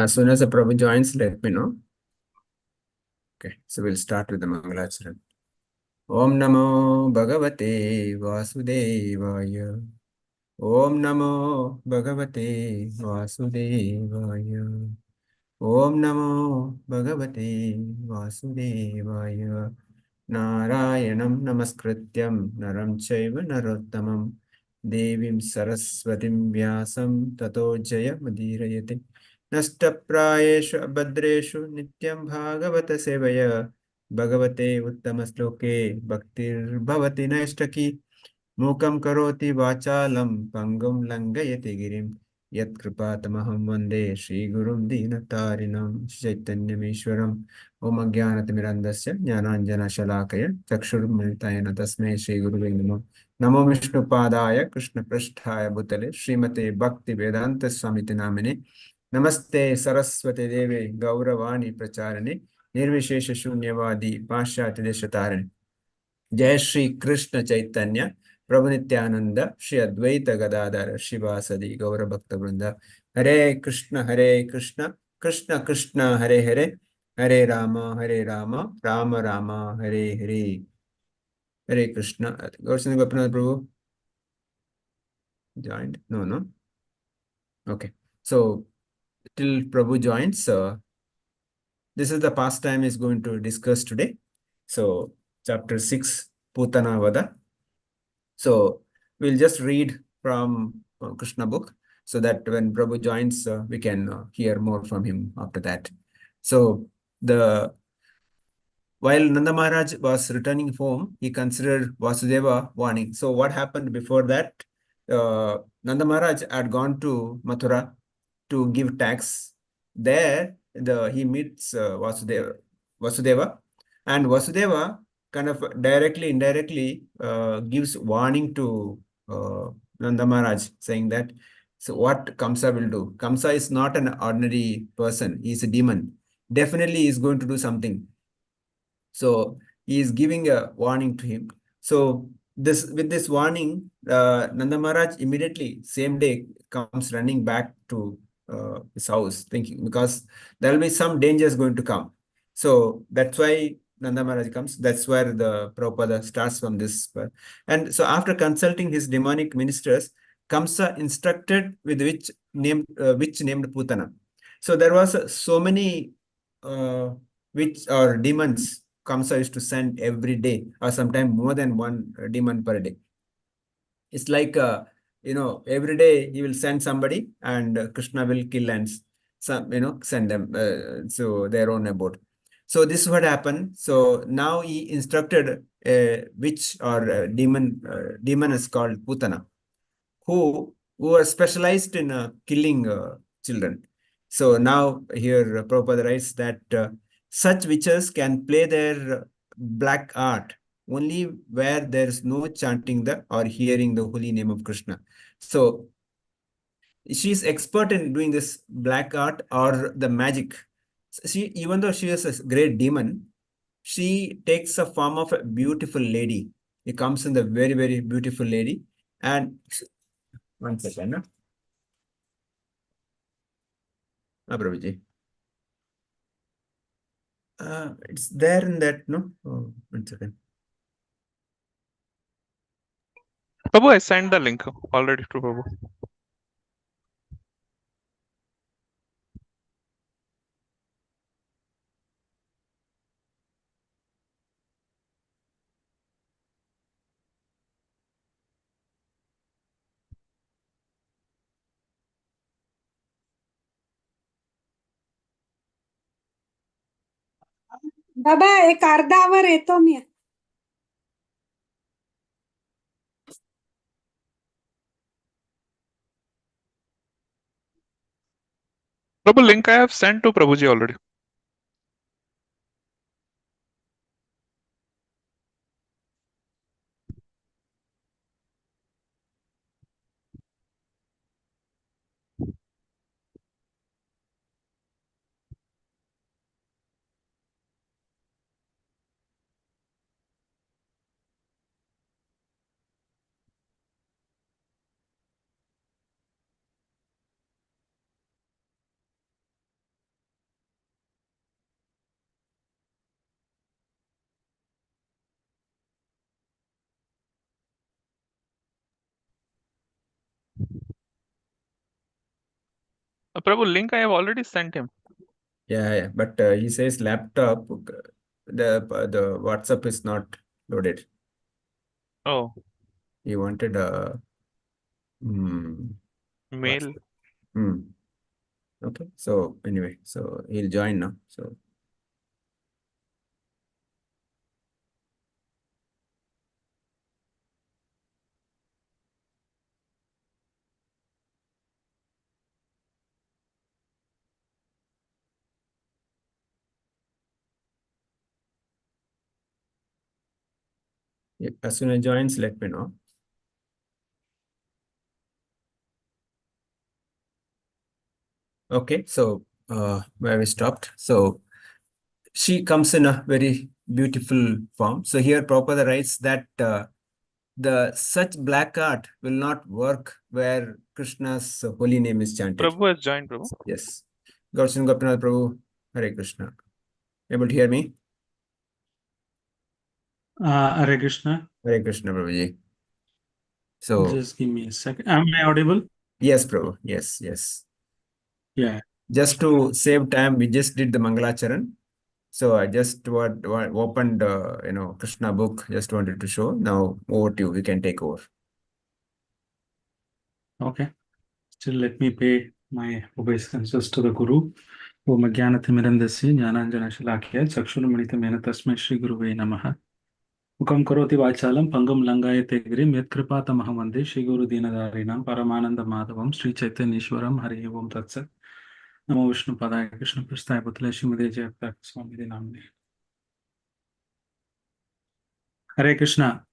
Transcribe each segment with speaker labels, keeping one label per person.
Speaker 1: As soon as the Prabhu joins, let me know. Okay, so we'll start with the Mangalacharan. Om Namo Bhagavate Vasudevaya. Om Namo Bhagavate Vasudevaya. Om Namo Bhagavate Vasudevaya. Narayanam Namaskrityam Naram Chaiva Narottamam Devim Saraswatim Vyasam Tato Jaya Mudirayate Nashtaprayeshu Abhadreshu Nityam Bhagavata Sevaya Bhagavate Uttamasloke Bhaktir Bhavati Naishtaki Mukam Karoti Vachalam Pangum Langayati Girim Yat Kripatamaham Vande Shri Gurum Dinatarinam Chaitanyamishwaram Om Ajnanatimirandasya Jnananjana Shalakaya Chakshurmilitayana Tasmai Shri Guruve Namo Namo Vishnu Padaya Krishna Prasthaya Bhutale Srimate Bhakti Vedanta Swamiti Namine Namaste Saraswati Deve Gauravani Pracharane Nirvishesha Shunyavadi Pashyati Deshatarane Jai Shri Krishna Chaitanya Prabhu Nityananda Shri Advaita Gadadhara Shivasadi Gaura Bhakta Vrinda Hare Krishna Hare Krishna Krishna Krishna Hare Hare Hare Rama Hare Rama Rama Rama Hare Hare Hare Krishna. Gaurasani Gopinath Prabhu joined? No. Okay. So till Prabhu joins, this is the pastime is going to discuss today. So chapter 6, Putana Vada. So we'll just read from Krishna book so that when Prabhu joins, we can hear more from him after that. So the while Nanda Maharaj was returning home, he considered Vasudeva warning. So what happened before that? Nanda Maharaj had gone to Mathura to give tax. There, he meets Vasudeva, and Vasudeva kind of directly, indirectly gives warning to Nanda Maharaj, saying that, so what Kamsa will do? Kamsa is not an ordinary person; he is a demon. Definitely, he is going to do something. So he is giving a warning to him. So with this warning, Nanda Maharaj immediately same day comes running back to his house, thinking because there will be some dangers going to come. So that's why Nanda Maharaj comes. That's where the Prabhupada starts from this. And so after consulting his demonic ministers, Kamsa instructed with which named Putana. So there was so many which are demons Kamsa used to send every day, or sometimes more than one demon per day. It's like, every day he will send somebody and Krishna will kill and send them to their own abode. So this is what happened. So now he instructed a witch or a demon is called Putana, who are specialized in killing children. So now here Prabhupada writes that such witches can play their black art only where there is no chanting the or hearing the holy name of Krishna. So she is expert in doing this black art or the magic. She, even though she is a great demon, she takes a form of a beautiful lady. It comes in the very, very beautiful lady. And one second. No? Prabhuji. It's there in that, no? Oh, one second.
Speaker 2: Prabhu, I sent the link already to Prabhu.
Speaker 3: बाबा एक अर्धावर येतो मी.
Speaker 2: Prabhu, link I have sent to Prabhuji already. Prabhu, link I have already sent him.
Speaker 1: Yeah, but he says laptop, the WhatsApp is not loaded.
Speaker 2: Oh,
Speaker 1: He wanted a
Speaker 2: mail.
Speaker 1: Hmm. Okay. So anyway, so he'll join now. So yeah, as soon as he joins, let me know. Okay. So where we stopped. So she comes in a very beautiful form. So here Prabhupada writes that the such black art will not work where Krishna's holy name is chanted.
Speaker 2: Prabhu has joined, Prabhu.
Speaker 1: Yes. Gaurashan Gopinath Prabhu, Hare Krishna. Able to hear me?
Speaker 4: Hare Krishna.
Speaker 1: Hare Krishna, Prabhuji. So
Speaker 4: Just give me a second. Am I audible?
Speaker 1: yes, Prabhu. Yes, yes.
Speaker 4: Yeah.
Speaker 1: Just to save time, we just did the Mangalacharan. So I just opened, Krishna book. Just wanted to show. Now over to you. We can take over.
Speaker 4: Okay. Still, let me pay my obeisances to the Guru. Om Jnanathimirantasya Jnananjanashalakya Chakshurumanitamena Tasmai Shri Guruve Namaha. Mukam Karoti Vachalam Pangam Langayate Grim Yatkripatamaham Vande Shri Guru Dinadarinam Paramananda Madhavam Sri Chaitanyeshwaram Hari Om Tatsat. Namo Vishnu Padaya Krishna Prasthaya Bhutale Srimade Jayaptak Swami Namne. Hare Krishna.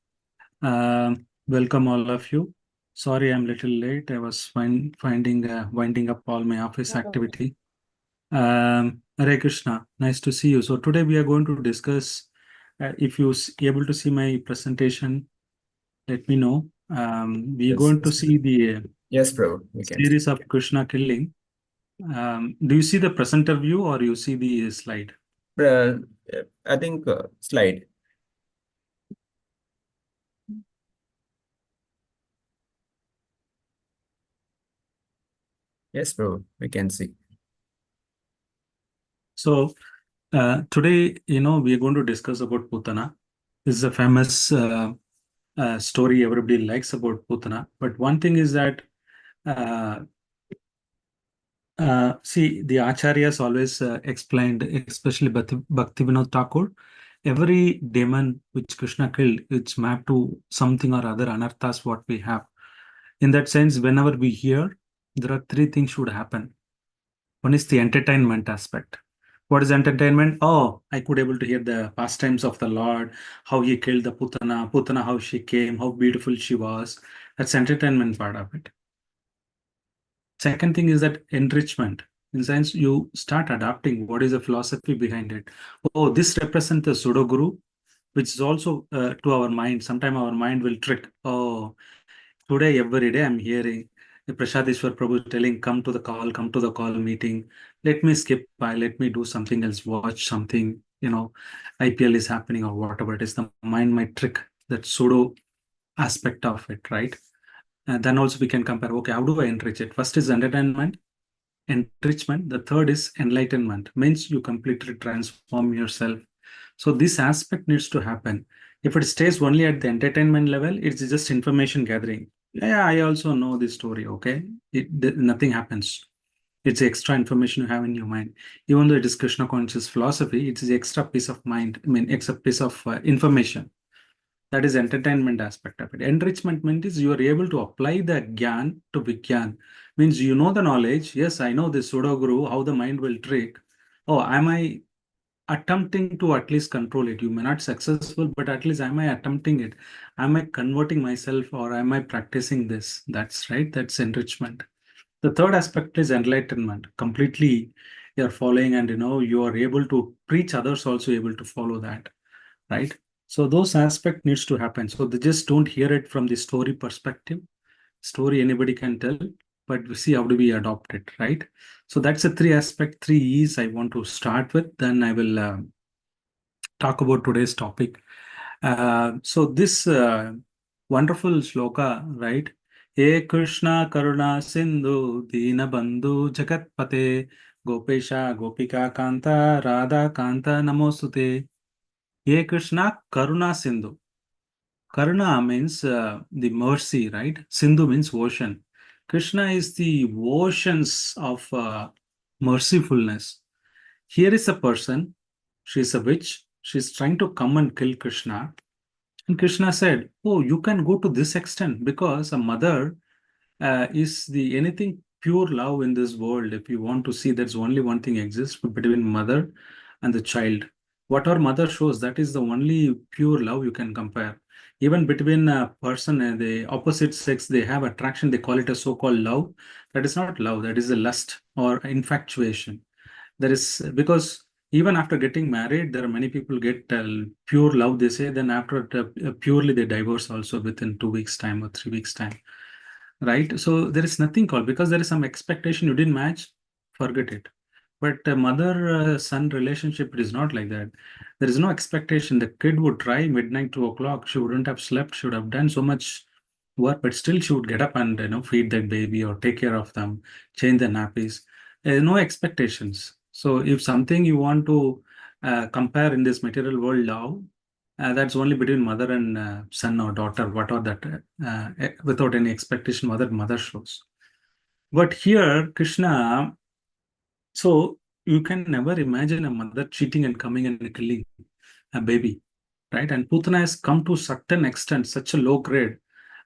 Speaker 4: Welcome all of you. Sorry, I'm little late. I was winding up all my office activity. Hare Krishna, nice to see you. So today we are going to discuss. If you able to see my presentation, let me know. We are
Speaker 1: Yes.
Speaker 4: going to see the
Speaker 1: Yes, Prabhu. We can.
Speaker 4: series of Krishna killing. Do you see the presenter view or you see the slide?
Speaker 1: I think slide. Yes, Prabhu. We can see.
Speaker 4: So today, we are going to discuss about Putana. This is a famous story everybody likes about Putana. But one thing is that, see, the Acharyas always explained, especially Bhaktivinoda Thakur, every demon which Krishna killed, it's mapped to something or other anarthas what we have. In that sense, whenever we hear, there are three things should happen. One is the entertainment aspect. What is entertainment? Oh, I could able to hear the pastimes of the Lord, how he killed the Putana, how she came, how beautiful she was. That's entertainment part of it. Second thing is that enrichment. In sense, you start adapting what is the philosophy behind it. Oh, this represents the pseudo guru, which is also to our mind. Sometimes our mind will trick. Oh, today, every day, I'm hearing Prashadishwar Prabhu telling, come to the call meeting. Let me skip by, let me do something else, watch something, IPL is happening or whatever it is. The mind might trick that pseudo aspect of it, right? And then also we can compare, okay, how do I enrich it? First is entertainment, enrichment. The third is enlightenment, means you completely transform yourself. So this aspect needs to happen. If it stays only at the entertainment level, it's just information gathering. Yeah, I also know this story. Okay, nothing happens. It's extra information you have in your mind. Even though it is Krishna conscious philosophy, it is extra piece of mind. I mean, extra piece of information. That is entertainment aspect of it. Enrichment means you are able to apply the gyan to vigyan. Means you know the knowledge. Yes, I know this pseudo guru, how the mind will trick. Oh, am I attempting to at least control it? You may not successful, but at least am I attempting it? Am I converting myself or am I practicing this? That's right. That's enrichment. The third aspect is enlightenment. Completely you're following and you are able to preach, others also able to follow that, right? So those aspect needs to happen. So they just don't hear it from the story perspective. Story anybody can tell, but we see how do we adopt it, right? So that's the three aspect, three E's I want to start with. Then I will talk about today's topic. So this wonderful shloka, right, He Krishna Karuna Sindhu Dina Bandhu Jagatpate Gopesha Gopika Kanta Radha Kanta Namostute. He Krishna Karuna Sindhu. Karuna means the mercy, right? Sindhu means ocean. Krishna is the oceans of mercifulness. Here is a person, she is a witch, she is trying to come and kill Krishna. And Krishna said, oh, you can go to this extent because a mother is the anything pure love in this world. If you want to see, there's only one thing exists between mother and the child. What our mother shows, that is the only pure love you can compare. Even between a person and the opposite sex, they have attraction. They call it a so-called love. That is not love. That is a lust or infatuation. There is because even after getting married, there are many people get pure love. They say then after purely they divorce also within 2 weeks time or 3 weeks time, right? So there is nothing called because there is some expectation you didn't match, forget it. But mother-son relationship, it is not like that. There is no expectation. The kid would try midnight, 2 o'clock. She wouldn't have slept. She would have done so much work, but still she would get up and feed that baby or take care of them, change the nappies. No expectations. So if something you want to compare in this material world now, that's only between mother and son or daughter, what are that without any expectation, mother shows. But here, Krishna, so you can never imagine a mother cheating and coming and killing a baby, right? And Putana has come to certain extent, such a low grade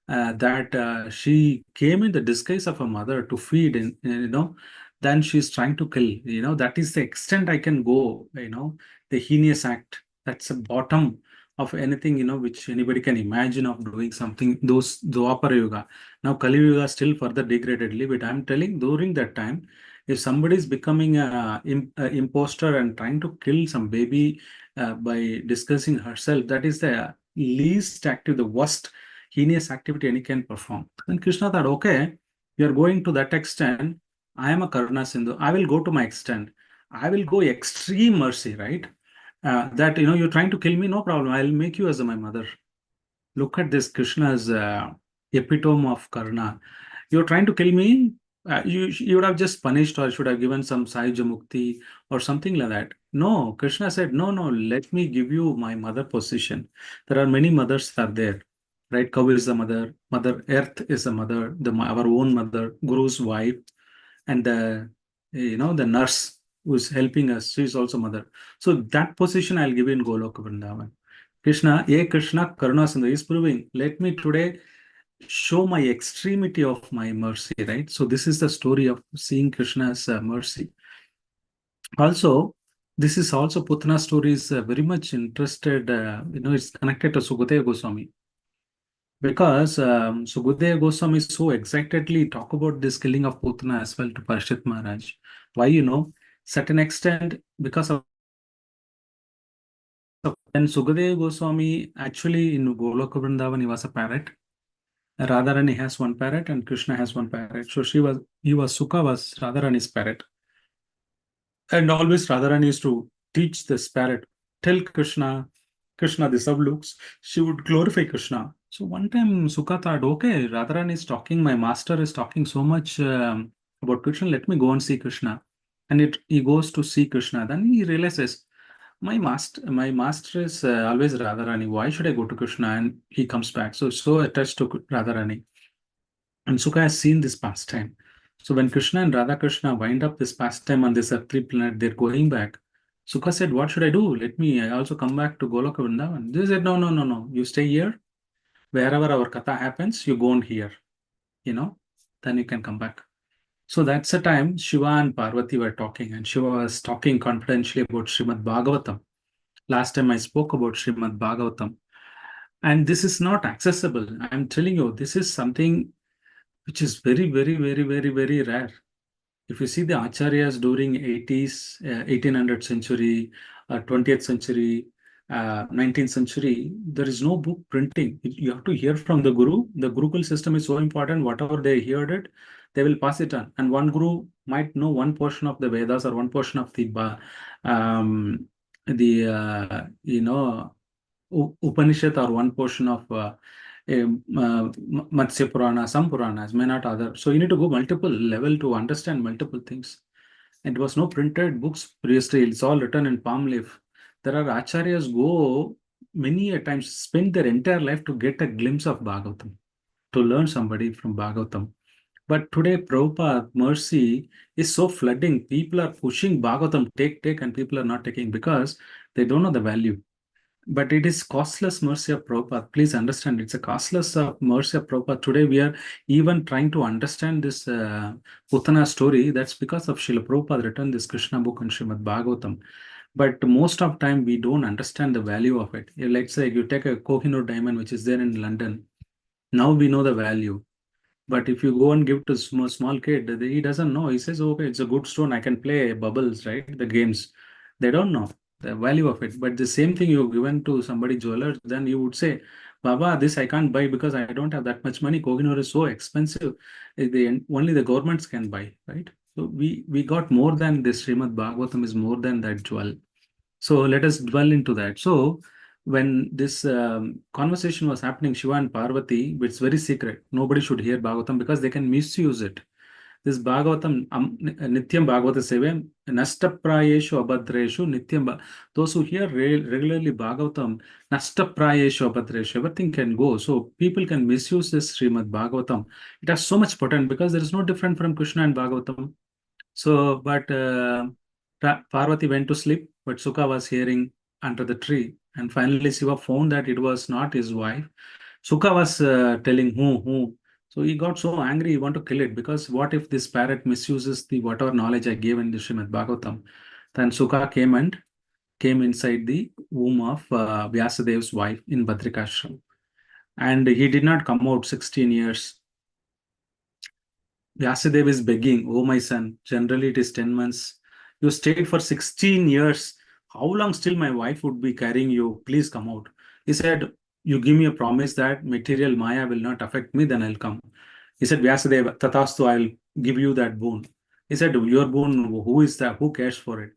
Speaker 4: that she came in the disguise of a mother to feed, and then she's trying to kill. That is the extent I can go. The heinous act. That's the bottom of anything which anybody can imagine of doing something. Those Dwapara Yuga. Now Kali Yuga still further degradedly, but I'm telling during that time, if somebody is becoming a imposter and trying to kill some baby by discussing herself, that is the least active, the worst heinous activity any can perform. Then Krishna thought, okay, you're going to that extent. I am a Karuna Sindhu. I will go to my extent. I will go extreme mercy, right? That, you're trying to kill me, no problem. I'll make you as my mother. Look at this Krishna's epitome of Karuna. You're trying to kill me. You would have just punished or should have given some Sahaja Mukti or something like that. No, Krishna said, no, let me give you my mother position. There are many mothers are there, right? Cow is the mother, Mother Earth is the mother, our own mother, Guru's wife, and the nurse who is helping us, she is also mother. So that position I'll give in Goloka Vrindavan. Krishna, Krishna Karuna Sindhu is proving, let me today show my extremity of my mercy, right? So this is the story of seeing Krishna's mercy. Also, this is also Putana story is very much interested, it's connected to Sukadeva Goswami. Because Sukadeva Goswami so excitedly talk about this killing of Putana as well to Parishit Maharaj. Why, certain extent, because of when Sukadeva Goswami actually in Goloka Vrindavan, he was a parrot. Radharani has one parrot and Krishna has one parrot. So Sukha was Radharani's parrot. And always Radharani used to teach this parrot, tell Krishna, this how looks. She would glorify Krishna. So one time Sukha thought, okay, Radharani is talking, my master is talking so much about Krishna, let me go and see Krishna. And he goes to see Krishna. Then he realizes, my master is always Radharani. Why should I go to Krishna? And he comes back. So attached to Radharani. And Sukha has seen this pastime. So when Krishna and Radha Krishna wind up this pastime on this earthly planet, they're going back. Sukha said, what should I do? I also come back to Goloka Vrindavan. They said, no. You stay here. Wherever our katha happens, you go on here. Then you can come back. So that's the time Shiva and Parvati were talking, and Shiva was talking confidentially about Srimad Bhagavatam. Last time I spoke about Srimad Bhagavatam. And this is not accessible. I'm telling you, this is something which is very, very, very, very, very rare. If you see the acharyas during 80s, 1800th century, 20th century, 19th century, there is no book printing. You have to hear from the Guru. The Gurukul system is so important. Whatever they heard it, they will pass it on. And one Guru might know one portion of the Vedas or one portion of the Upanishad or one portion of Matsya Purana, some Puranas, may not other. So you need to go multiple level to understand multiple things. It was no printed books previously. It's all written in palm leaf. There are acharyas go many a times, spend their entire life to get a glimpse of Bhagavatam, to learn somebody from Bhagavatam. But today, Prabhupada, mercy is so flooding. People are pushing Bhagavatam, take, and people are not taking because they don't know the value. But it is costless mercy of Prabhupada. Please understand, it's a costless mercy of Prabhupada. Today, we are even trying to understand this Putana story. That's because of Srila Prabhupada written this Krishna book and Srimad Bhagavatam. But most of time, we don't understand the value of it. Let's say you take a Kohinoor diamond, which is there in London. Now we know the value. But if you go and give to small kid, he doesn't know. He says, okay, it's a good stone. I can play bubbles, right? The games. They don't know the value of it. But the same thing you've given to somebody jeweler, then you would say, Baba, this I can't buy because I don't have that much money. Kohinoor is so expensive. Only the governments can buy, right? So we got more than this. Srimad Bhagavatam is more than that jewel. So let us dwell into that. So when this conversation was happening, Shiva and Parvati, it's very secret. Nobody should hear Bhagavatam because they can misuse it. This Bhagavatam, Nityam Bhagavata Sevem, Nashtaprayeshu Abhadreshu, those who hear regularly Bhagavatam, Nashtaprayeshu Abhadreshu, everything can go. So people can misuse this Srimad Bhagavatam. It has so much potential because there is no different from Krishna and Bhagavatam. So, but Parvati went to sleep, but Sukha was hearing under the tree. And finally, Shiva found that it was not his wife. Sukha was telling who. So he got so angry, he wanted to kill it because what if this parrot misuses the whatever knowledge I gave in the Srimad Bhagavatam? Then Sukha came inside the womb of Vyasadev's wife in Badrikashram. And he did not come out 16 years. Vyasadeva is begging, oh my son, generally it is 10 months. You stayed for 16 years. How long still my wife would be carrying you? Please come out. He said, you give me a promise that material Maya will not affect me, then I'll come. He said, Vyasadeva, Tatastu, I'll give you that boon. He said, your boon, who is that? Who cares for it?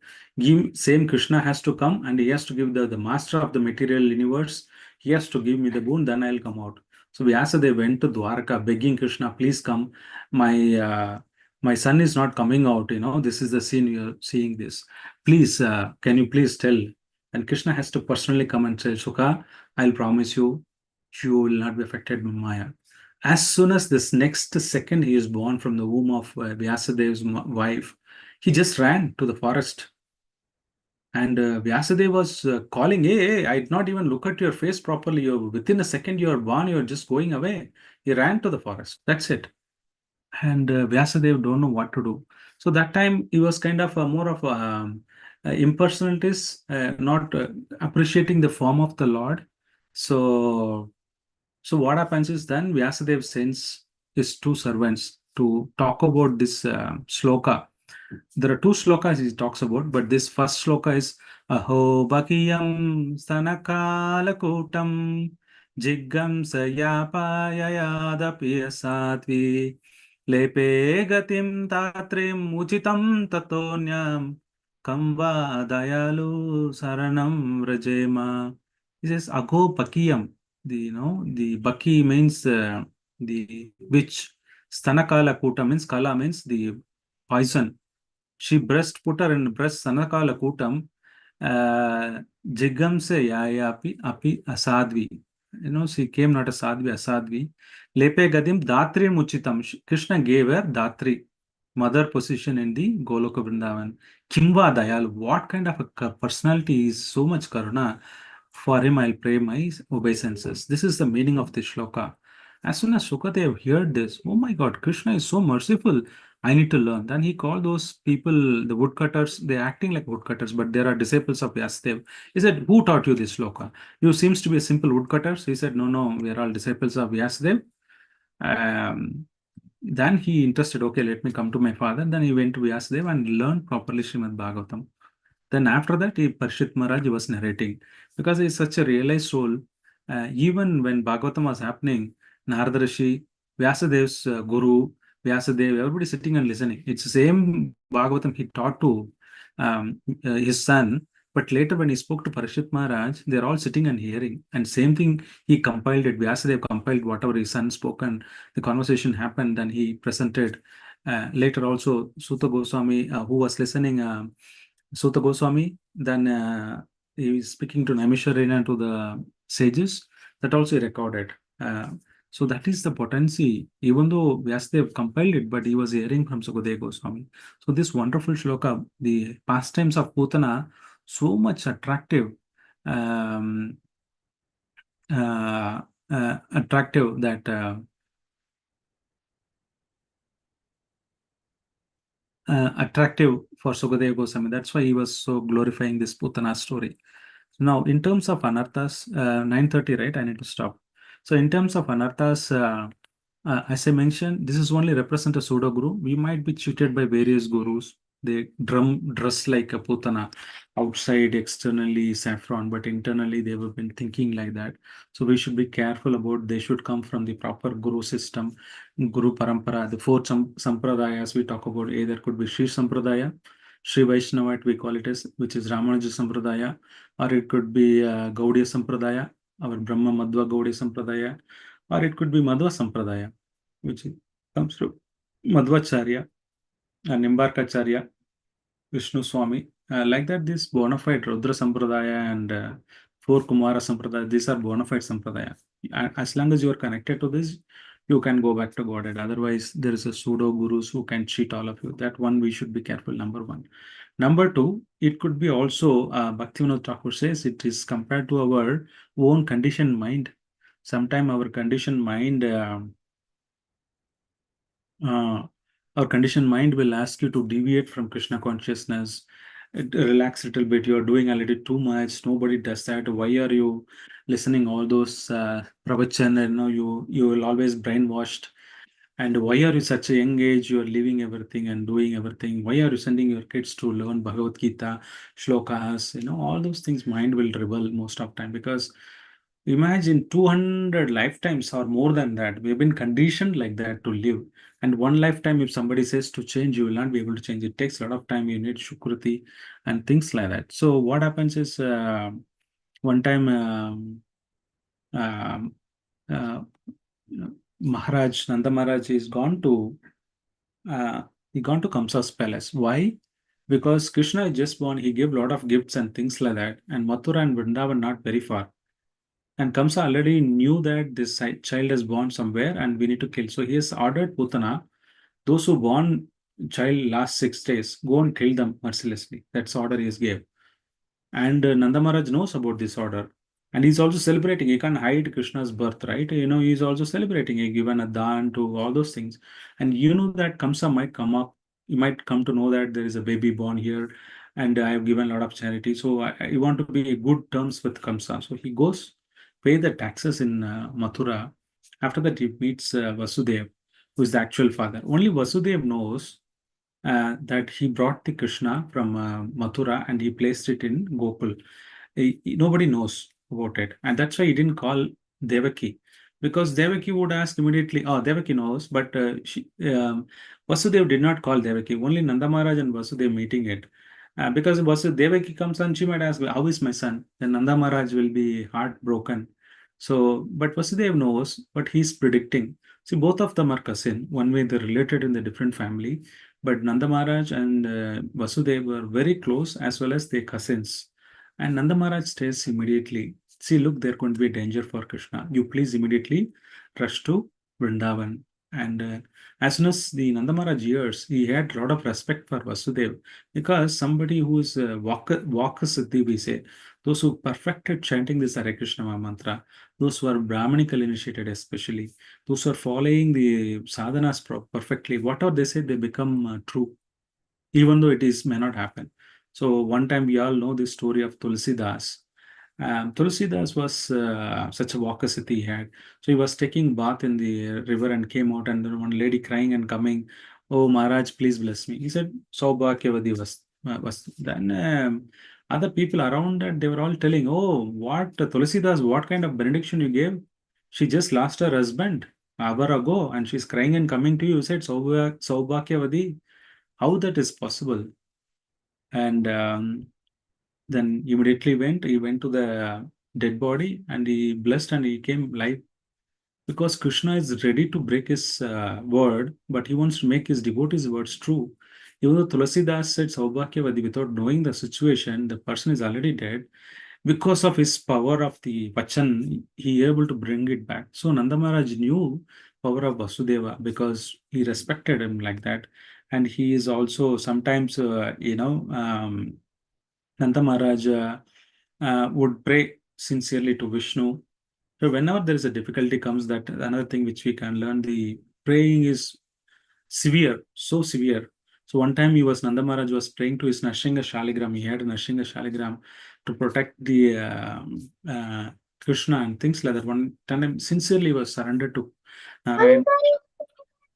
Speaker 4: Same Krishna has to come and he has to give the master of the material universe. He has to give me the boon, then I'll come out. So Vyasadeva went to Dwarka begging Krishna, please come. My son is not coming out. This is the scene you're seeing this. Please, can you please tell? And Krishna has to personally come and say, Sukha, I'll promise you, you will not be affected by Maya. As soon as this next second he is born from the womb of Vyasadev's wife, he just ran to the forest. And Vyasadeva was calling, hey, I did not even look at your face properly. Within a second you are born, you're just going away. He ran to the forest. That's it. And Vyasadeva don't know what to do. So that time he was kind of more of a impersonalist, not appreciating the form of the Lord. So what happens is then Vyasadeva sends his two servants to talk about this sloka. There are two slokas he talks about, but this first sloka is Aho Bakiyam Stanakalakutam Jiggam Sayapayayadapiya Satvi Lepe Gatim Tatrim Uchitam Tatonyam Kamba Dayalu Saranam Rajema. He says Aho Bakiyam. The Baki means the witch. Stanakala Kuta means Kala means the poison. She put her in breast Sanakala Kutam, Jigam se yayapi api asadvi. She came not a sadvi, asadvi. Lepe gadim datri muchitam. Krishna gave her datri, mother position in the Goloka Vrindavan. Kimva Dayal, what kind of a personality is so much karuna? For him, I'll pray my obeisances. This is the meaning of this shloka. As soon as Sukadev heard this, oh my God, Krishna is so merciful. I need to learn. Then he called those people, the woodcutters, they're acting like woodcutters, but there are disciples of Vyasadeva. He said, who taught you this shloka? You seems to be a simple woodcutters. He said, no, we are all disciples of Vyasadeva. Then he interested, okay, let me come to my father. Then he went to Vyasadeva and learned properly Srimad Bhagavatam. Then after that, Parishit Maharaj was narrating. Because he is such a realized soul, even when Bhagavatam was happening, Narada Rishi, Vyasadev's guru, Vyasadeva, everybody sitting and listening. It's the same Bhagavatam he taught to his son, But later, when he spoke to Parashit Maharaj, they're all sitting and hearing. And same thing, he compiled it. Vyasadeva compiled whatever his son spoke, and the conversation happened, and he presented. Later, also, Suta Goswami, who was listening, Suta Goswami, then he was speaking to Naimisharina and to the sages, that also he recorded. So that is the potency, even though Vyasadeva compiled it, but he was hearing from Sukadeva Goswami. So this wonderful shloka, the pastimes of Putana, so much attractive, um, attractive that attractive for Sukadeva Goswami. That's why he was so glorifying this Putana story. Now, in terms of anarthas, 9:30, right? I need to stop. So, in terms of anarthas, as I mentioned, this is only represent a pseudo guru. We might be cheated by various gurus. They dress like a putana, outside, externally saffron, but internally they have been thinking like that. So we should be careful about. They should come from the proper guru system, guru parampara. The four sampradayas we talk about, either could be Sri Sampradaya, Sri Vaishnava, we call it as, which is Ramanuja Sampradaya, or it could be Gaudiya Sampradaya, our Brahma Madhva Gaudiya Sampradaya, or it could be Madhva Sampradaya, which comes to Madhvacharya and Nimbarkacharya, Vishnu Swami. Like that, this bona fide Rudra Sampradaya and four Kumara Sampradaya, these are bona fide Sampradaya. As long as you are connected to this, you can go back to Godhead. Otherwise, there is a pseudo gurus who can cheat all of you. That one we should be careful, number one. Number two, it could be also, Bhaktivinoda Thakur says, it is compared to our own conditioned mind. Sometimes our conditioned mind, our conditioned mind will ask you to deviate from Krishna consciousness, relax a little bit. You're doing a little too much. Nobody does that. Why are you listening all those pravachan? You will always brainwashed. And why are you such a young age? You are leaving everything and doing everything. Why are you sending your kids to learn Bhagavad Gita, shlokas? All those things. Mind will rebel most of time, because imagine 200 lifetimes or more than that. We've been conditioned like that to live. And one lifetime, if somebody says to change, you will not be able to change. It takes a lot of time. You need Shukruti and things like that. So what happens is, one time, um, uh, Maharaj, Nanda Maharaj is he gone to Kamsa's palace. Why? Because Krishna is just born. He gave a lot of gifts and things like that. And Mathura and Vrindavan not very far. And Kamsa already knew that this child is born somewhere and we need to kill. So he has ordered Putana, those who born child last 6 days, go and kill them mercilessly. That's the order he has gave. And Nanda Maharaj knows about this order. And he's also celebrating. He can't hide Krishna's birth, right? He's also celebrating. He given a dhan to all those things. And you know that Kamsa might come up. You might come to know that there is a baby born here. And I have given a lot of charity. So I want to be in good terms with Kamsa. So he goes, pay the taxes in Mathura. After that, he meets Vasudev, who is the actual father. Only Vasudev knows that he brought the Krishna from Mathura and he placed it in Gokul. Nobody knows about it. And that's why he didn't call Devaki. Because Devaki would ask immediately, oh, Devaki knows, but Vasudev did not call Devaki. Only Nanda Maharaj and Vasudev meeting it. Because Devaki comes and she might ask, how is my son? Then Nanda Maharaj will be heartbroken. So, but Vasudev knows, but he's predicting. See, both of them are cousin. One way they're related in the different family, but Nanda Maharaj and Vasudev were very close, as well as their cousins. And Nanda Maharaj says immediately, see, look, there could be danger for Krishna. You please immediately rush to Vrindavan. And as soon as the Nanda Maharaj hears, he had a lot of respect for Vasudev, because somebody who is Vakasiddhi, we say, those who perfected chanting this Hare Krishna mantra, those who are Brahmanical initiated especially, those who are following the sadhanas perfectly, whatever they say, they become true, even though may not happen. So one time we all know the story of Tulsidas. Tulsidas was such a Vakasiddhi he had. So he was taking bath in the river and came out, and there one lady crying and coming, oh Maharaj, please bless me. He said, Saubhakyavadi was. Then other people around that, they were all telling, oh, what Tulsidas, what kind of benediction you gave? She just lost her husband an hour ago and she's crying and coming to you. You said Saubhakyavadi. How that is possible? And Then immediately he went to the dead body and he blessed and he came live. Because Krishna is ready to break his word, but he wants to make his devotees' words true. Even though Tulasidas said Saubhakyavadi without knowing the situation, the person is already dead. Because of his power of the Vachan, he able to bring it back. So Nanda Maharaj knew power of Vasudeva because he respected him like that. And he is also sometimes, Nanda Maharaj would pray sincerely to Vishnu. So whenever there is a difficulty comes, that another thing which we can learn, the praying is severe, so severe. So one time Nanda Maharaj was praying to his Narshinga Shaligram. He had a Narshinga Shaligram to protect the Krishna and things like that. One time sincerely was surrendered to Narayan.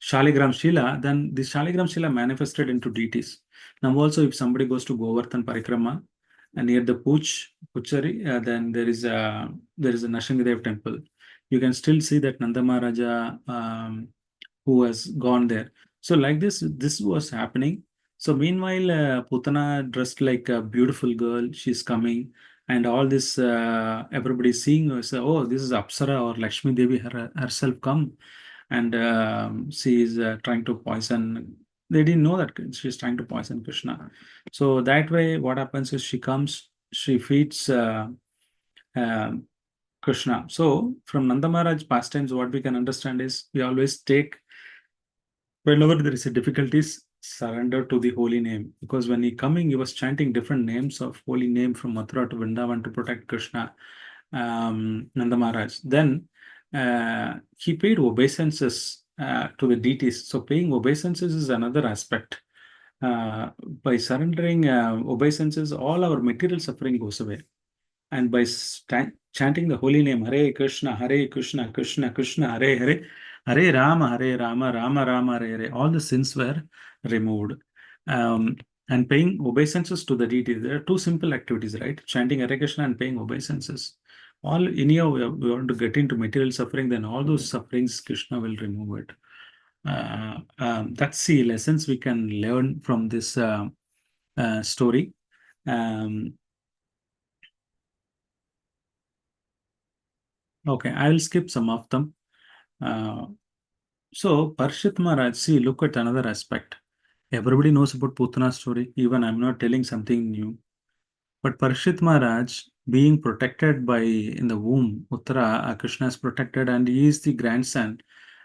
Speaker 4: Shaligram Shila, then the Shaligram Shila manifested into deities. Now also if somebody goes to Govardhan Parikrama and near the Puchari, then there is a Nashingadev temple. You can still see that Nanda Maharaja who has gone there. So like this was happening. So meanwhile, Putana dressed like a beautiful girl, she's coming, and all this everybody seeing her say, "Oh, this is Apsara or Lakshmi Devi herself come," and she is trying to poison. They didn't know that she's trying to poison Krishna. So that way, what happens is she comes, she feeds uh, Krishna. So from Nanda Maharaj pastimes, what we can understand is we always take, whenever there is a difficulties, surrender to the holy name. Because when he coming, he was chanting different names of holy name from Mathura to Vrindavan to protect Krishna, Nanda Maharaj. Then he paid obeisances to the deities. So paying obeisances is another aspect. By surrendering obeisances, all our material suffering goes away. And by chanting the holy name, Hare Krishna, Krishna Krishna, Hare Hare, Hare Rama, Rama Rama, Hare Hare, all the sins were removed. And paying obeisances to the deity. There are two simple activities, right? Chanting Hare Krishna and paying obeisances. All anyhow, we want to get into material suffering, then all those sufferings, Krishna will remove it. That's the lessons we can learn from this story. Okay, I will skip some of them. So Parshit Maharaj, see, look at another aspect. Everybody knows about Putana's story. Even I'm not telling something new. But Parshit Maharaj, being protected by in the womb, Uttara, Krishna is protected, and he is the grandson.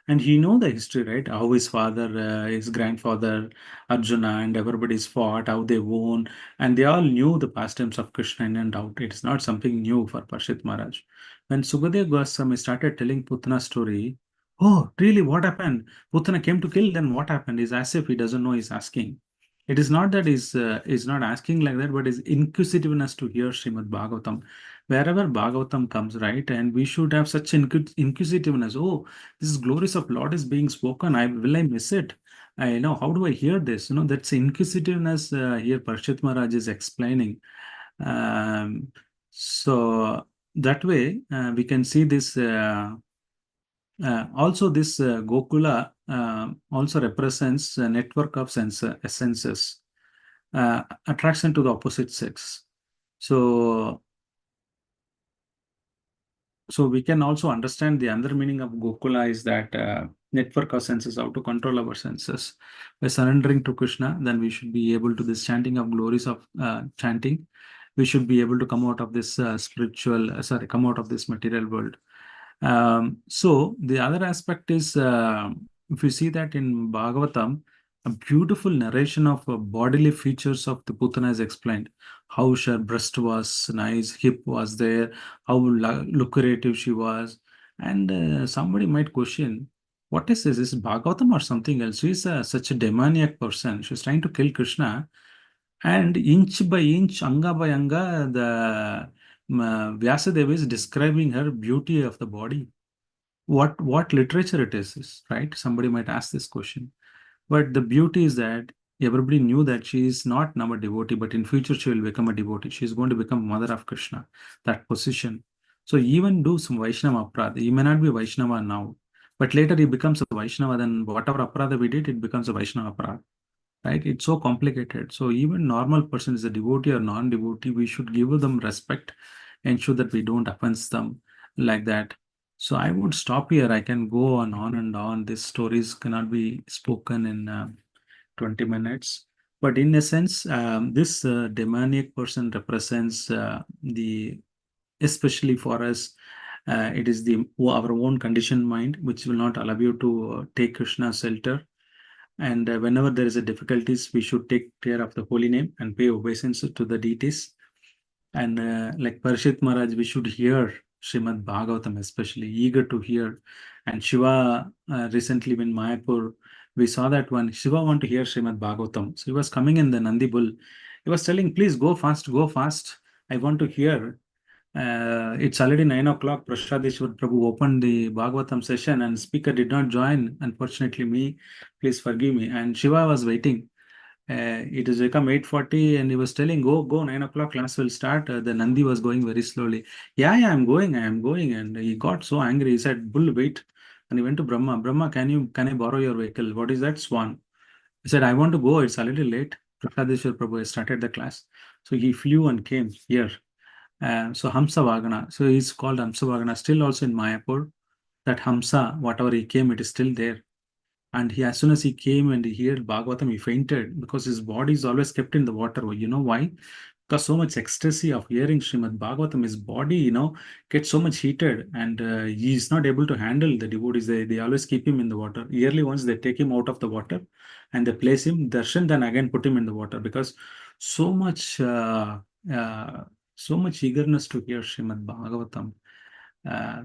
Speaker 4: And he know the history, right? How his father, his grandfather, Arjuna, and everybody's fought, how they won, and they all knew the pastimes of Krishna in and out. It is not something new for Parshit Maharaj. When Sukadev Goswami started telling Putana's story, oh, really, what happened? Putana came to kill, then what happened? Is as if he doesn't know, he's asking. It is not that he's not asking like that, but his inquisitiveness to hear Srimad Bhagavatam. Wherever Bhagavatam comes, right, and we should have such inquisitiveness. Oh, this is glories of Lord is being spoken. Will I miss it? I know, how do I hear this? That's inquisitiveness here. Parshit Maharaj is explaining. So that way we can see this. Also, this Gokula also represents a network of essences, attraction to the opposite sex. So we can also understand the other meaning of Gokula is that network of senses, how to control our senses. By surrendering to Krishna, then we should be able to this chanting of glories of chanting. We should be able to come out of this come out of this material world. So the other aspect is, if you see that in Bhagavatam, a beautiful narration of bodily features of the Putana is explained. How her breast was nice, hip was there, how lucrative she was. And somebody might question, what is this? Is this Bhagavatam or something else? She is such a demoniac person. She's trying to kill Krishna. And inch by inch, anga by anga, the Vyasadeva is describing her beauty of the body. What literature it is, right? Somebody might ask this question. But the beauty is that everybody knew that she is not now a devotee, but in future she will become a devotee. She is going to become mother of Krishna, that position. So even do some Vaishnava Aparadha. He may not be Vaishnava now, but later he becomes a Vaishnava, then whatever Aparadha we did, it becomes a Vaishnava Aparadha. right? It's so complicated. So even normal person is a devotee or non-devotee, we should give them respect, ensure that we don't offense them like that. So I would stop here. I can go on and on. These stories cannot be spoken in 20 minutes. But in a sense, this demoniac person represents especially for us, it is our own conditioned mind, which will not allow you to take Krishna's shelter. And whenever there is a difficulties, we should take care of the holy name and pay obeisance to the deities. And like Parishit Maharaj, we should hear Srimad Bhagavatam, especially eager to hear. And Shiva, recently in Mayapur, we saw that one Shiva want to hear Srimad Bhagavatam. So he was coming in the Nandi Bull. He was telling, please go fast, go fast. I want to hear. It's already 9 o'clock. Prashadeshwar Prabhu opened the Bhagavatam session and speaker did not join. Unfortunately, me, please forgive me. And Shiva was waiting. It has become 8:40 and he was telling, go, 9 o'clock class will start. The Nandi was going very slowly. Yeah, I'm going. And he got so angry. He said, Bull, wait. And he went to Brahma. Brahma, can I borrow your vehicle? What is that? Swan. He said, I want to go. It's already late. Prashadeshwar Prabhu has started the class. So he flew and came here. So Hamsa Vagana. So he's called Hamsa Vagana. Still also in Mayapur. That Hamsa, whatever he came, it is still there. And as soon as he came and he heard Bhagavatam, he fainted because his body is always kept in the water. You know why? Because so much ecstasy of hearing Srimad Bhagavatam, his body, gets so much heated and he is not able to handle the devotees. They always keep him in the water. Yearly once they take him out of the water and they place him, darshan, then again put him in the water because so much, uh, so much eagerness to hear Srimad Bhagavatam.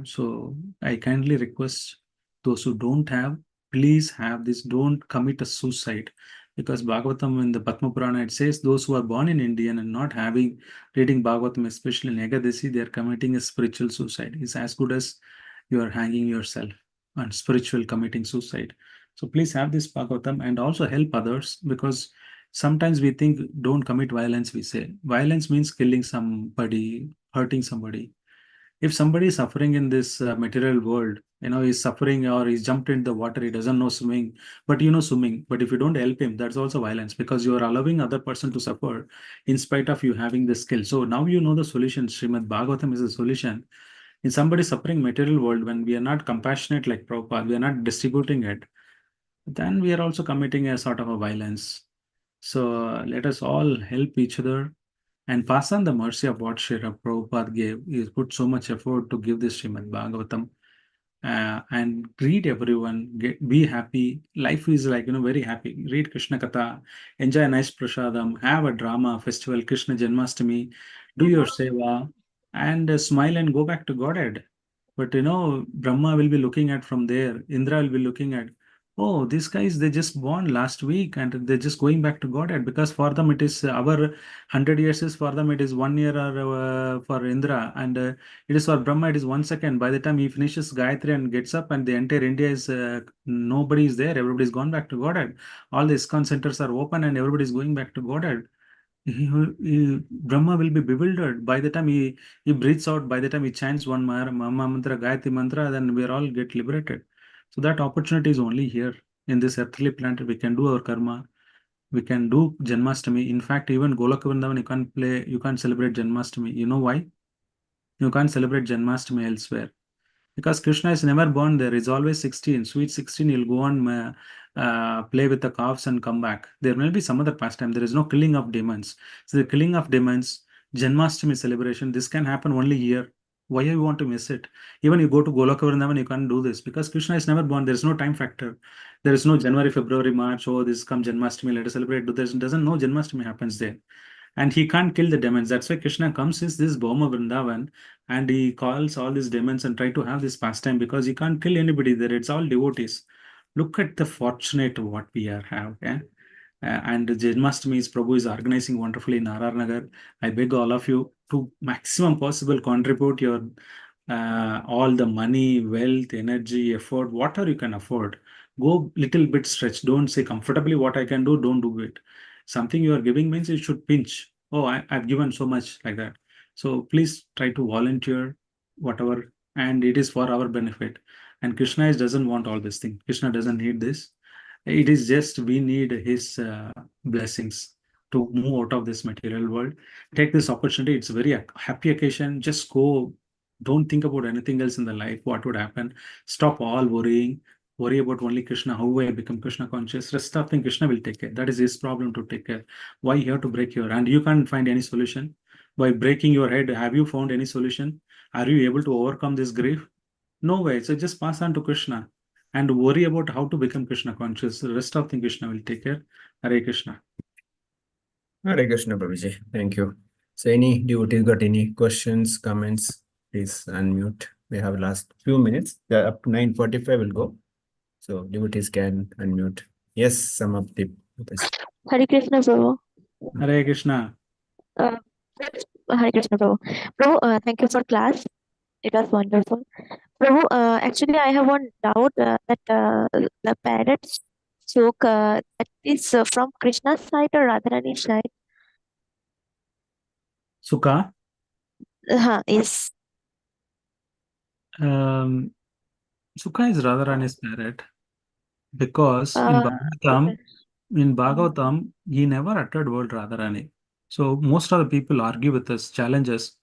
Speaker 4: So I kindly request those who don't have, please have this. Don't commit a suicide because Bhagavatam in the Padma Purana, it says those who are born in India and not reading Bhagavatam, especially in Ekadasi, they are committing a spiritual suicide. It's as good as you are hanging yourself and spiritual committing suicide. So please have this Bhagavatam and also help others because sometimes we think don't commit violence, we say. Violence means killing somebody, hurting somebody. If somebody is suffering in this material world, he's suffering or he's jumped in the water, he doesn't know swimming, but you know swimming. But if you don't help him, that's also violence because you are allowing other person to suffer in spite of you having the skill. So now you know the solution. Srimad Bhagavatam is a solution. In somebody suffering material world, when we are not compassionate like Prabhupada, we are not distributing it, then we are also committing a sort of a violence. So let us all help each other and pass on the mercy of what Srila Prabhupada gave. He put so much effort to give this Srimad Bhagavatam. And read everyone, be happy. Life is like, very happy. Read Krishna Katha, enjoy a nice prasadam, have a drama, festival, Krishna Janmashtami, do your seva, and smile and go back to Godhead. But Brahma will be looking at from there, Indra will be looking at, oh, these guys, they just born last week and they're just going back to Godhead because for them it is our 100 years is for them, it is 1 year or for Indra, and it is for Brahma, it is 1 second. By the time he finishes Gayatri and gets up, and the entire India is nobody is there, everybody's gone back to Godhead. All the ISKCON centers are open and everybody's going back to Godhead. Brahma will be bewildered by the time he breathes out, by the time he chants one Mama mantra, Gayatri mantra, then we all get liberated. So that opportunity is only here in this earthly planet. We can do our karma. We can do Janmashtami. In fact, even Golaka Vrindavan, you can't celebrate Janmashtami. You know why? You can't celebrate Janmashtami elsewhere. Because Krishna is never born there. It's always 16. Sweet 16, he'll go on play with the calves and come back. There may be some other pastime. There is no killing of demons. So the killing of demons, Janmashtami celebration, this can happen only here. Why you want to miss it? Even you go to Golaka Vrindavan, you can't do this because Krishna is never born. There is no time factor. There is no January, February, March. Oh, this come Janmashtami, let us celebrate. There doesn't know Janmashtami happens there. And he can't kill the demons. That's why Krishna comes is this Bhoma Vrindavan and he calls all these demons and try to have this pastime because he can't kill anybody there. It's all devotees. Look at the fortunate what we have. Yeah? And Janmashtami is Prabhu is organizing wonderfully in RR Nagar. I beg all of you to maximum possible contribute your all the money, wealth, energy, effort, whatever you can afford. Go little bit stretch. Don't say comfortably what I can do. Don't do it. Something you are giving means you should pinch. Oh, I've given so much like that. So please try to volunteer whatever, and it is for our benefit. And Krishna doesn't want all this thing. Krishna doesn't need this. It is just we need his blessings to move out of this material world. Take this opportunity. It's a very happy occasion. Just go. Don't think about anything else in the life. What would happen? Stop all worrying. Worry about only Krishna. How will I become Krishna conscious? Rest of thing Krishna will take care. That is his problem to take care. Why you have to break your hand? You can't find any solution. By breaking your head, have you found any solution? Are you able to overcome this grief? No way. So just pass on to Krishna and worry about how to become Krishna conscious. The rest of the Krishna will take care. Hare Krishna.
Speaker 1: Hare Krishna, Prabhuji. Thank you. So any devotees got any questions, comments, please unmute. We have last few minutes. Up to 9:45 will go. So devotees can unmute. Yes, some of the others.
Speaker 5: Hare Krishna, Prabhu.
Speaker 4: Hare Krishna.
Speaker 5: Uh, Hare Krishna, Prabhu. Prabhu, thank you for class. It was wonderful. Prabhu, actually, I have one doubt that the parrot joke that is from Krishna's side or Radharani's side.
Speaker 4: Sukha.
Speaker 5: Yes.
Speaker 4: Sukha is Radharani's parrot because
Speaker 5: Okay.
Speaker 4: in Bhagavatam, he never uttered word Radharani. So most of the people argue with us, challenge us.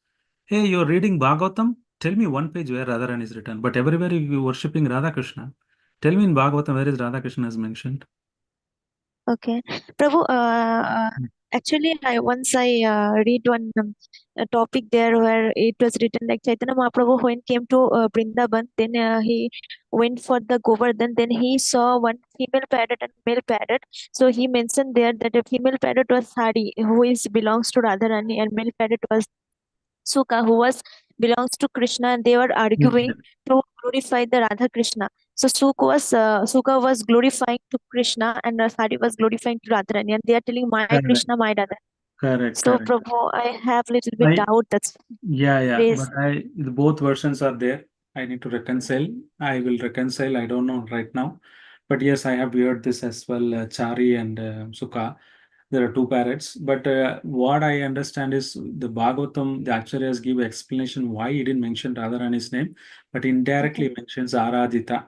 Speaker 4: Hey, you're reading Bhagavatam? Tell me one page where Radharani is written. But everywhere you're worshipping Radha Krishna. Tell me in Bhagavatam where is Radha Krishna is mentioned.
Speaker 5: Okay. Prabhu, actually, I read one a topic there where it was written like Chaitanya Mahaprabhu when came to Vrindavan, then he went for the Govardhan, then he saw one female parrot and male parrot. So he mentioned there that a female parrot was Hari, who is belongs to Radharani, and male parrot was Sukha, who was belongs to Krishna, and they were arguing to glorify the Radha Krishna. So Sukha was glorifying to Krishna, and Sari was glorifying to Radharani, and they are telling my
Speaker 4: Correct,
Speaker 5: Krishna, my Radha.
Speaker 4: correct,
Speaker 5: So
Speaker 4: correct.
Speaker 5: Prabhu, I have little bit doubt. That's
Speaker 4: Yeah,
Speaker 5: phrase.
Speaker 4: but both versions are there. I need to reconcile. I will reconcile. I don't know right now, but yes, I have heard this as well. Chari and Sukha. There are two parrots, but what I understand is the Bhagavatam, the Acharyas give explanation why he didn't mention Radharani's name, but indirectly
Speaker 5: Okay.
Speaker 4: mentions Aradhita.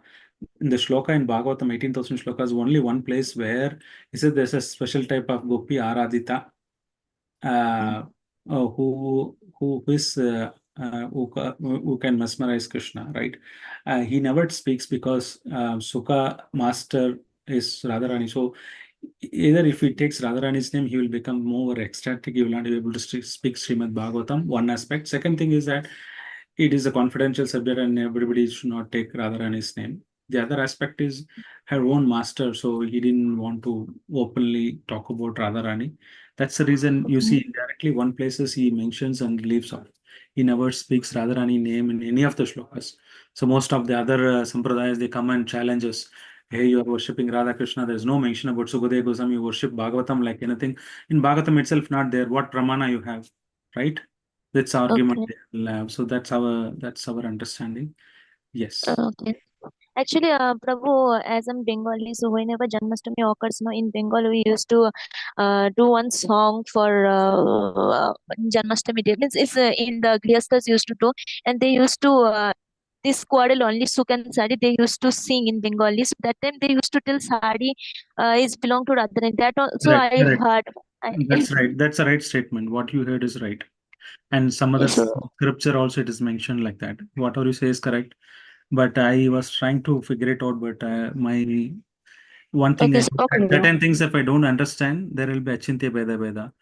Speaker 4: In the shloka in Bhagavatam, 18,000 shlokas, only one place where he said there's a special type of gopi, Aradhita, uh, who can mesmerize Krishna, right? He never speaks because Sukha master is Radharani. So either if he takes Radharani's name, he will become more ecstatic. He will not be able to speak Srimad Bhagavatam. One aspect. Second thing is that it is a confidential subject and everybody should not take Radharani's name. The other aspect is her own master, so he didn't want to openly talk about Radharani. That's the reason you see indirectly one places he mentions and leaves off. He never speaks Radharani name in any of the shlokas. So most of the other sampradayas, they come and challenge us. Hey, you are worshipping Radha Krishna. There's no mention about Sukadeva Goswami. You worship Bhagavatam like anything. In Bhagavatam itself, not there. What pramana you have, right? That's argument
Speaker 5: Okay.
Speaker 4: they will have. So that's our understanding. Yes.
Speaker 5: Okay. Actually, Prabhu, as I'm Bengali, so whenever Janmashtami occurs, no, in Bengal we used to do one song for Janmashtami day. Means it's in the Grihasthas used to do, and they used to this quarrel only Suk and Sari they used to sing in Bengali. So that time they used to tell Sari is belong to Radharani. That also
Speaker 4: Correct,
Speaker 5: I
Speaker 4: correct.
Speaker 5: heard.
Speaker 4: That's right. That's a right statement. What you heard is right. And some other
Speaker 5: So
Speaker 4: scripture also it is mentioned like that. Whatever you say is correct. But I was trying to figure it out. But my one thing
Speaker 5: okay, so, okay, Prabhu.
Speaker 4: certain things if I don't understand, there will be achintya beda beda.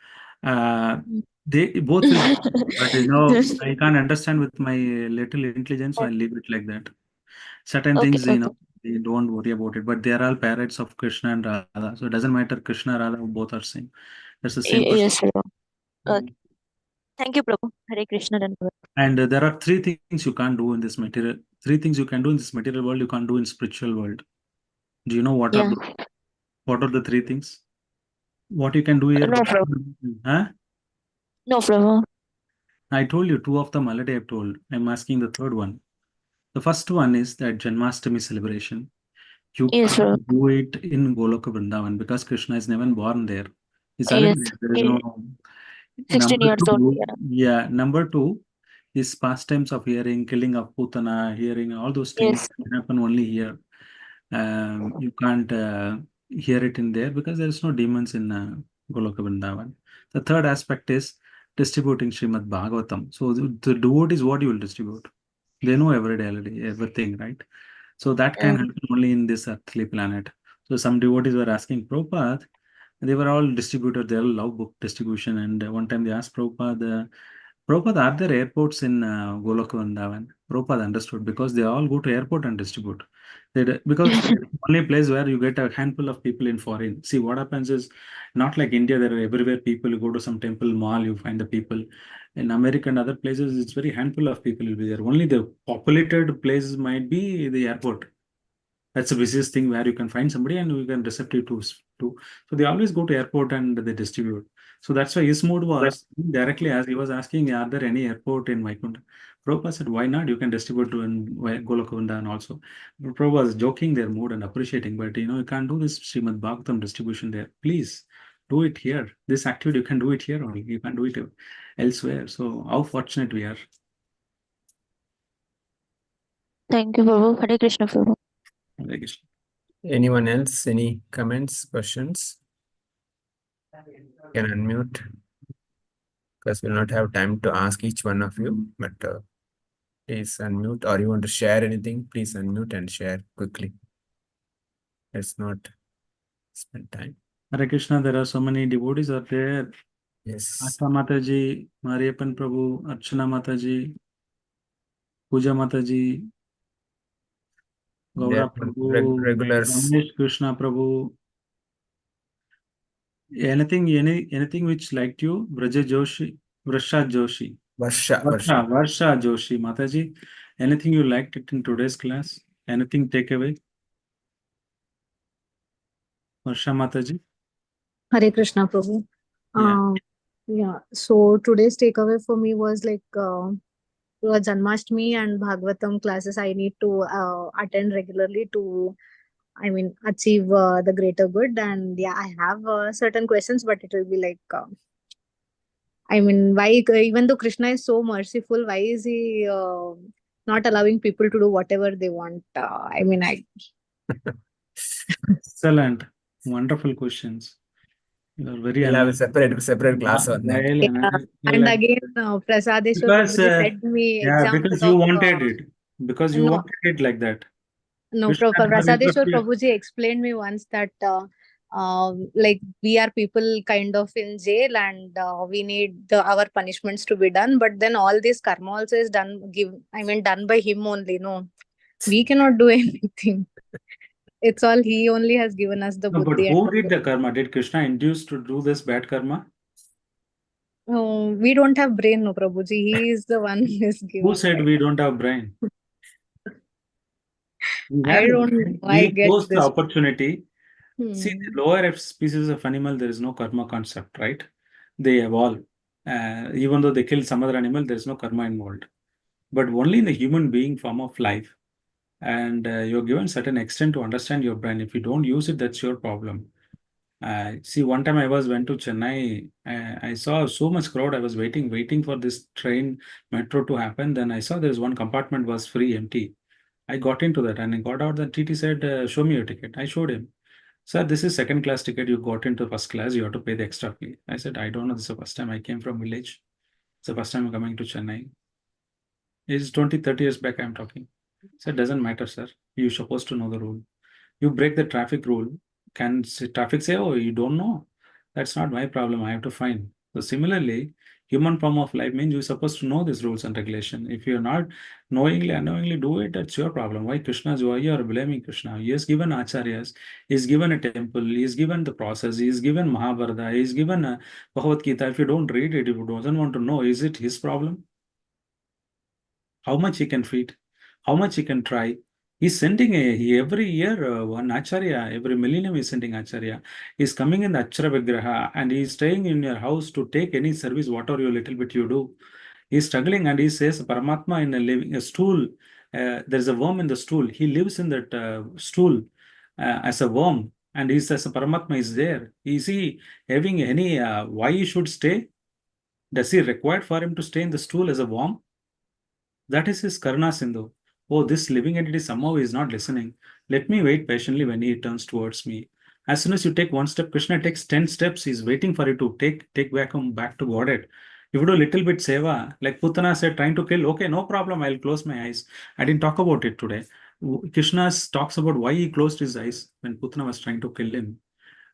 Speaker 5: Mm.
Speaker 4: They both will, but I can't understand with my little intelligence, so I leave it like that. Certain
Speaker 5: Okay,
Speaker 4: things,
Speaker 5: okay.
Speaker 4: they don't worry about it, but they are all parrots of Krishna and Radha. So it doesn't matter, Krishna, Radha, both are same. That's the same person.
Speaker 5: Yes, Prabhu.
Speaker 4: Mm.
Speaker 5: Okay. Thank you, Prabhu. Hare Krishna. Dhanavad.
Speaker 4: And there are three things you can't do in this material. Three things you can do in this material world, you can't do in spiritual world. Do you know what are
Speaker 5: Yeah.
Speaker 4: the three things? What you can do here?
Speaker 5: No, Prabhu.
Speaker 4: Huh?
Speaker 5: No, Prabhu.
Speaker 4: I told you two of them already. I've told. I'm asking the third one. The first one is that Janmashtami celebration. You
Speaker 5: Yes, Prabhu.
Speaker 4: can't do it in Goloka Vrindavan because Krishna is never born there. He's already
Speaker 5: Yes.
Speaker 4: there. There is
Speaker 5: Eh,
Speaker 4: no
Speaker 5: 16
Speaker 4: number
Speaker 5: years old.
Speaker 4: two.
Speaker 5: Yeah.
Speaker 4: Yeah, number two is pastimes of hearing, killing of Putana, hearing all those things
Speaker 5: Yes.
Speaker 4: can happen only here. You can't. hear it in there because there is no demons in Goloka Vrindavan. The third aspect is distributing Srimad Bhagavatam. So the devotees, what you will distribute? They know everything, right? So that can happen only in this earthly planet. So some devotees were asking Prabhupada, they were all distributed, they all love book distribution. And one time they asked Prabhupada, Prabhupada, are there airports in Goloka Vrindavan? Prabhupada understood because they all go to airport and distribute. Because it's the only place where you get a handful of people in foreign. See, what happens is not like India, there are everywhere people. You go to some temple, mall, you find the people. In America and other places, it's very handful of people will be there. Only the populated places might be the airport. That's the busiest thing where you can find somebody and you can receptive to. So they always go to airport and they distribute. So that's why his mood was directly as he was asking, are there any airport in Vaikunth? Prabhupada said, why not? You can distribute to in Golokunda and also. Prabhupada was joking their mood and appreciating, but you can't do this Srimad Bhagavatam distribution there. Please do it here. This activity, you can do it here only. You can do it elsewhere. So how fortunate we are.
Speaker 5: Thank you, Prabhu. Hare Krishna, Prabhu.
Speaker 4: Hare Krishna.
Speaker 1: Anyone else? Any comments, questions? Can unmute because we'll not have time to ask each one of you, but please unmute, or you want to share anything, please unmute and share quickly. Let's not spend time.
Speaker 4: Hare Krishna, there are so many devotees out there.
Speaker 1: Yes.
Speaker 4: Asha Mataji, Mariappan Prabhu, Archana Mataji, Puja Mataji, Gaura Prabhu,
Speaker 1: Regulars.
Speaker 4: Ramesh Krishna Prabhu. Anything which liked you, Braja Joshi, Vrasha Joshi.
Speaker 1: Varsha.
Speaker 4: Varsha Joshi, Mataji. Anything you liked it in today's class? Anything take away? Varsha Mataji.
Speaker 6: Hare Krishna, Prabhu.
Speaker 4: Yeah.
Speaker 6: Yeah. So today's takeaway for me was like Janmashtami and Bhagavatam classes I need to attend regularly to, achieve the greater good. And yeah, I have certain questions, but it will be like, why, even though Krishna is so merciful, why is he not allowing people to do whatever they want?
Speaker 4: Excellent. Wonderful questions. You are very
Speaker 1: We'll have a separate class on that.
Speaker 6: Yeah. And again, Prasadeshwar
Speaker 4: Because
Speaker 6: Prabhuji said me example
Speaker 4: because you
Speaker 6: of,
Speaker 4: wanted it. Because you
Speaker 6: no.
Speaker 4: wanted it like that.
Speaker 6: No,
Speaker 4: Krishna never
Speaker 6: Prasadeshwar
Speaker 4: interfered.
Speaker 6: Prabhuji explained me once that like we are people kind of in jail and we need our punishments to be done. But then all this karma also is done done by him only. No, we cannot do anything. It's all he only has given us the
Speaker 4: No, but
Speaker 6: buddhi.
Speaker 4: who did the karma? Did Krishna induce to do this bad karma?
Speaker 6: We don't have brain, no, Prabhuji. He is the one who is given.
Speaker 4: Who said we don't have brain?
Speaker 6: I don't know. I
Speaker 4: We
Speaker 6: get
Speaker 4: chose the
Speaker 6: this.
Speaker 4: opportunity. See, the lower species of animal, there is no karma concept, right? They evolve. Even though they kill some other animal, there is no karma involved. But only in the human being form of life. And you're given certain extent to understand your brain. If you don't use it, that's your problem. See, one time I went to Chennai. I saw so much crowd. I was waiting for this train metro to happen. Then I saw there's one compartment was free, empty. I got into that and I got out. The TT said, "Show me your ticket." I showed him. Sir, this is second class ticket. You got into first class. You have to pay the extra fee. I said, I don't know. This is the first time I came from village. It's the first time I'm coming to Chennai. It's 20, 30 years back I'm talking. So it doesn't matter, sir. You're supposed to know the rule. You break the traffic rule. Can traffic say, oh, you don't know? That's not my problem. I have to fine. So similarly, human form of life means you're supposed to know these rules and regulation. If you're not knowingly, unknowingly do it, that's your problem. Why Krishna's why you are blaming Krishna? He has given acharyas, he's given a temple, he's given the process, he's given Mahabharata, he's given a Bhagavad Gita. If you don't read it, if you doesn't want to know, is it his problem? How much he can feed, how much he can try. He's sending every year one Acharya, every millennium he's sending Acharya. He's coming in the Achara Vigraha and he's staying in your house to take any service, whatever you little bit you do. He's struggling and he says Paramatma in a stool, there's a worm in the stool. He lives in that stool as a worm and he says Paramatma is there. Is he having any, why he should stay? Does he require for him to stay in the stool as a worm? That is his Karna Sindhu. Oh, this living entity somehow is not listening. Let me wait patiently when he turns towards me. As soon as you take one step, Krishna takes 10 steps. He's waiting for you to take back to Godhead. If you do a little bit seva, like Putana said, trying to kill, okay, no problem, I'll close my eyes. I didn't talk about it today. Krishna talks about why he closed his eyes when Putana was trying to kill him.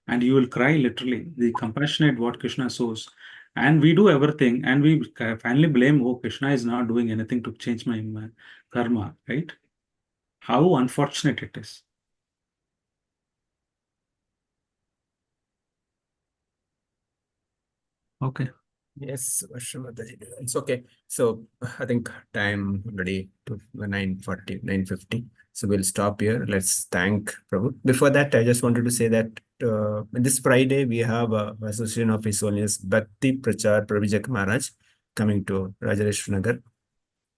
Speaker 4: And you will cry literally. The compassionate what Krishna shows. And we do everything, and we finally blame, oh, Krishna is not doing anything to change my karma, right? How unfortunate it is. Okay.
Speaker 1: Yes, Vashramataji. It's okay. So I think time already to 9:40, 9:50. So we'll stop here. Let's thank Prabhu. Before that, I just wanted to say that this Friday we have a Association of His Holiness Bhakti Prachar Prabhijak Maharaj coming to Rajareshwar Nagar.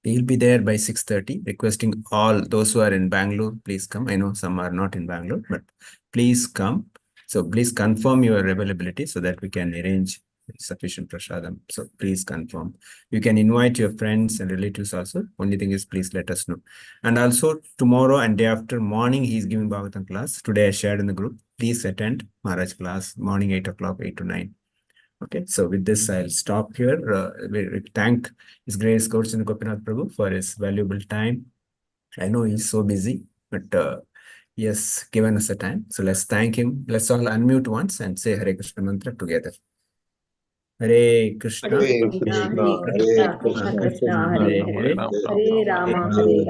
Speaker 1: He'll be there by 6:30, requesting all those who are in Bangalore, please come. I know some are not in Bangalore, but please come. So please confirm your availability so that we can arrange sufficient prasadam. So please confirm. You can invite your friends and relatives also. Only thing is, please let us know. And also tomorrow and day after morning, he's giving Bhagavatam class. Today I shared in the group. Please attend Maharaj class morning 8 o'clock, 8 to 9. Okay, so with this, I'll stop here. We thank His Grace Gaurchandra Gopinath Prabhu for his valuable time. I know he's so busy, but he has given us a time. So let's thank him. Let's all unmute once and say Hare Krishna mantra together. Hare Krishna,
Speaker 7: Hare
Speaker 1: Hare
Speaker 7: Krishna,
Speaker 1: Krishna,
Speaker 7: Krishna Krishna, Hare Hare, Hare Rama,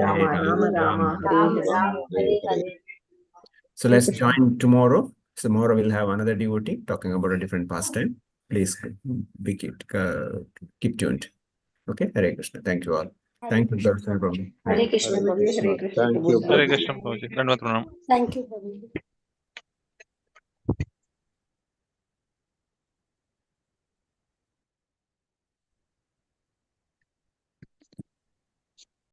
Speaker 7: Rama Rama, Hare Hare.
Speaker 1: So let's join tomorrow. Tomorrow we'll have another devotee talking about a different pastime. Please keep tuned. Okay, Hare Krishna. Thank you all. Thank you, Darshan Prabhu.
Speaker 7: Hare Krishna, Hare Krishna.
Speaker 2: Hare Krishna Prabhuji. Dandavat pranam.
Speaker 3: Thank you, Prabhu.